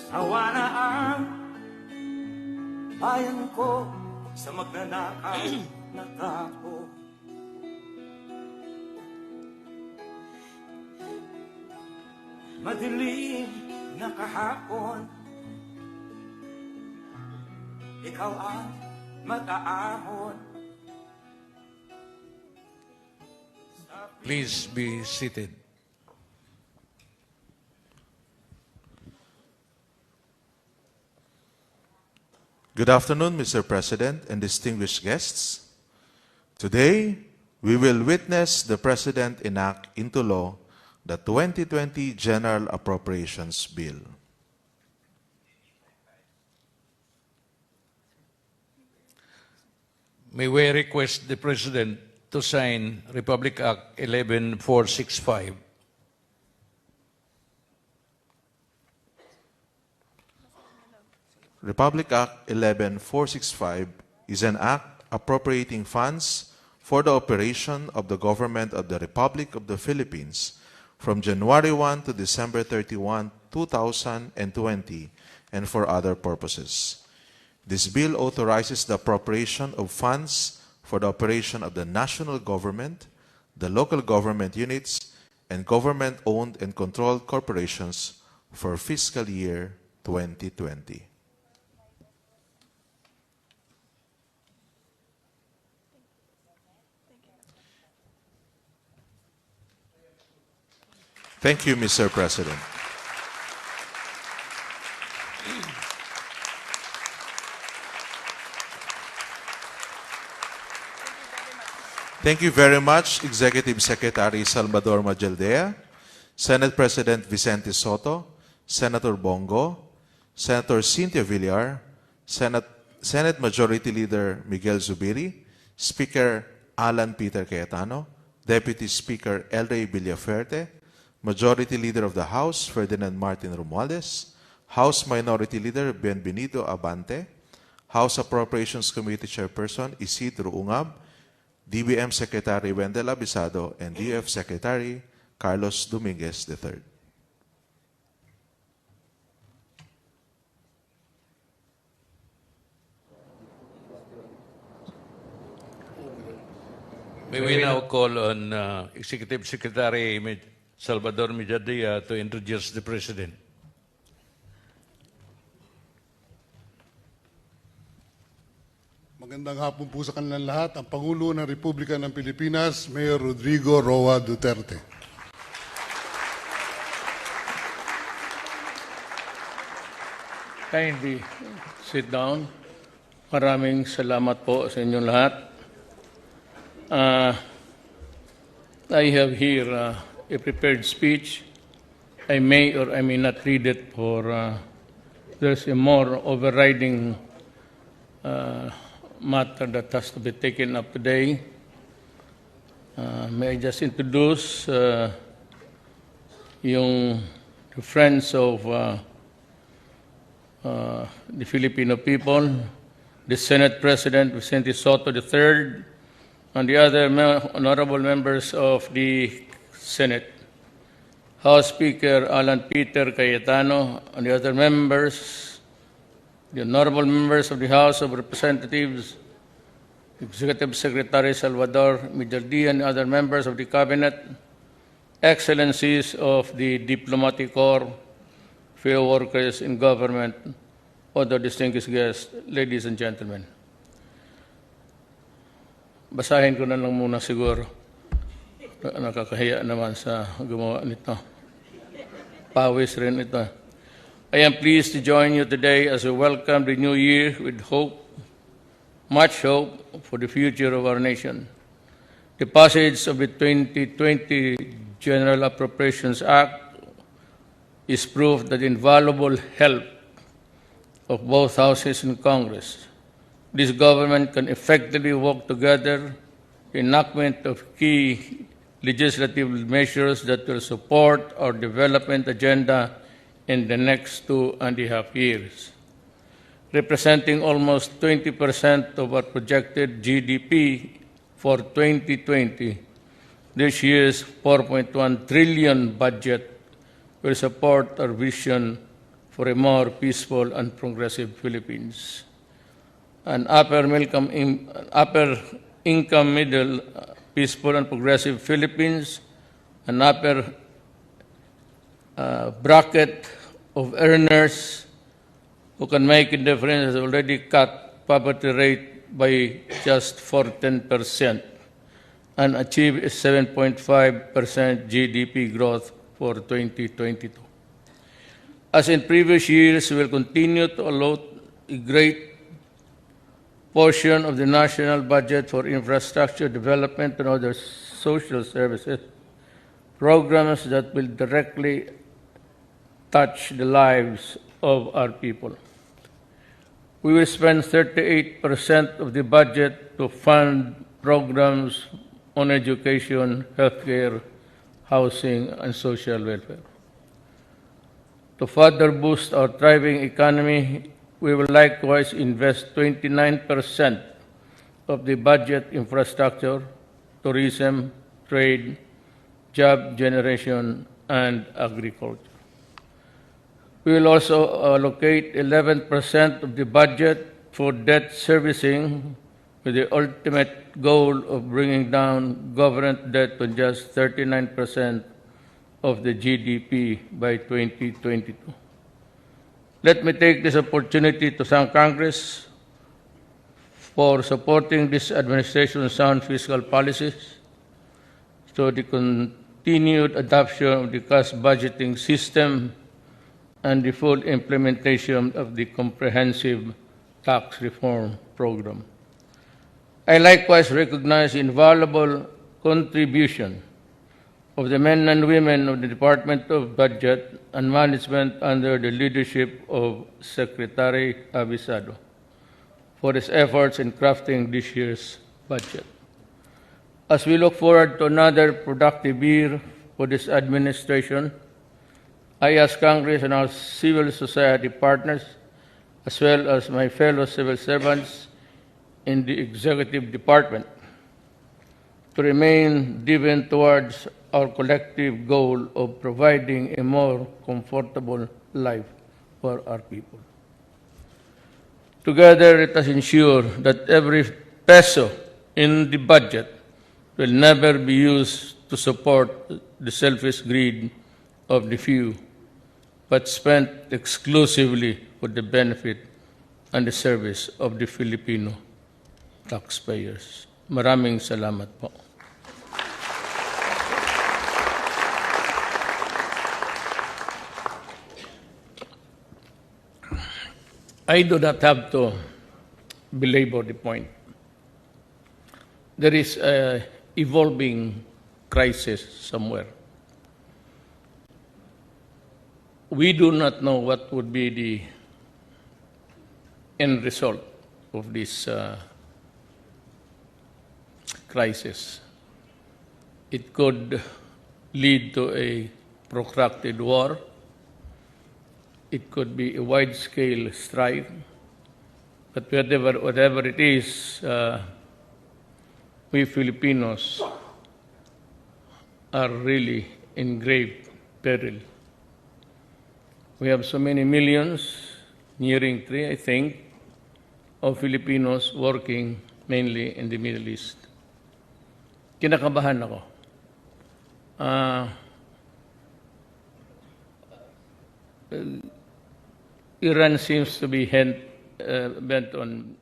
Sawa na ang bayan ko sa magnanakaw na tao. Madilim na kahapon, ikaw ang mag-aahon. Please be seated. Good afternoon, Mr. President and distinguished guests. Today, we will witness the President enact into law the 2020 General Appropriations Bill. May we request the President to sign Republic Act 11465. Republic Act 11465 is an act appropriating funds for the operation of the government of the Republic of the Philippines from January 1 to December 31, 2020, and for other purposes. This bill authorizes the appropriation of funds for the operation of the national government, the local government units, and government-owned and controlled corporations for fiscal year 2020. Thank you, Mr. President. Thank you very much, Executive Secretary Salvador Majaldea, Senate President Vicente Soto, Senator Bongo, Senator Cynthia Villar, Senate Majority Leader Miguel Zubiri, Speaker Alan Peter Cayetano, Deputy Speaker El Rey Villaferte, Majority Leader of the House Ferdinand Martin Romualdez, House Minority Leader Bienvenido Abante, House Appropriations Committee Chairperson Isidro Ungab, DBM Secretary Wendell Abisado, and DF Secretary Carlos Dominguez III. May we now call on Executive Secretary Salvador Majaldea to introduce the President. Magandang hapon po sa kanilang lahat. Ang Pangulo ng Republika ng Pilipinas, Mayor Rodrigo Roa Duterte. Kindly sit down. Maraming salamat po sa inyong lahat. I have here a prepared speech. I may or I may not read it for there's a more overriding matter that has to be taken up today. May I just introduce the friends of the Filipino people, the Senate President Vicente Soto III, and the other honorable members of the Senate, House Speaker Alan Peter Cayetano, and the other members, the honorable members of the House of Representatives, Executive Secretary Salvador Majaldea, and other members of the Cabinet, Excellencies of the Diplomatic Corps, fellow workers in government, other distinguished guests, ladies and gentlemen. Basahin ko na lang muna siguro. Nakakahiya naman sa gumawa nito. Pawis rin ito. I am pleased to join you today as we welcome the new year with hope, much hope for the future of our nation. The passage of the 2020 General Appropriations Act is proof that the invaluable help of both houses in Congress, this government can effectively work together the enactment of key legislative measures that will support our development agenda in the next 2.5 years. Representing almost 20% of our projected GDP for 2020, this year's 4.1 trillion budget will support our vision for a more peaceful and progressive Philippines. An upper income middle, peaceful and progressive Philippines, an upper bracket of earners who can make a difference has already cut poverty rate by just 14% and achieve a 7.5% GDP growth for 2022. As in previous years, we will continue to allot a great portion of the national budget for infrastructure development and other social services, programs that will directly touch the lives of our people. We will spend 38% of the budget to fund programs on education, healthcare, housing, and social welfare. To further boost our thriving economy, we will likewise invest 29% of the budget infrastructure, tourism, trade, job generation, and agriculture. We will also allocate 11% of the budget for debt servicing with the ultimate goal of bringing down government debt to just 39% of the GDP by 2022. Let me take this opportunity to thank Congress for supporting this administration's sound fiscal policies, to the continued adoption of the cost budgeting system, and the full implementation of the comprehensive tax reform program. I likewise recognize the invaluable contribution of the men and women of the Department of Budget and Management under the leadership of Secretary Abisado for his efforts in crafting this year's budget. As we look forward to another productive year for this administration, I ask Congress and our civil society partners, as well as my fellow civil servants in the executive department, to remain driven towards our collective goal of providing a more comfortable life for our people. Together, let us ensure that every peso in the budget will never be used to support the selfish greed of the few, but spent exclusively for the benefit and the service of the Filipino taxpayers. Maraming salamat po. I do not have to belabor the point. There is an evolving crisis somewhere. We do not know what would be the end result of this crisis. It could lead to a protracted war. It could be a wide-scale strife. But whatever it is, we Filipinos are really in grave peril. We have so many millions, nearing 3, I think, of Filipinos working mainly in the Middle East. Kinakabahan ako. Iran seems to be bent on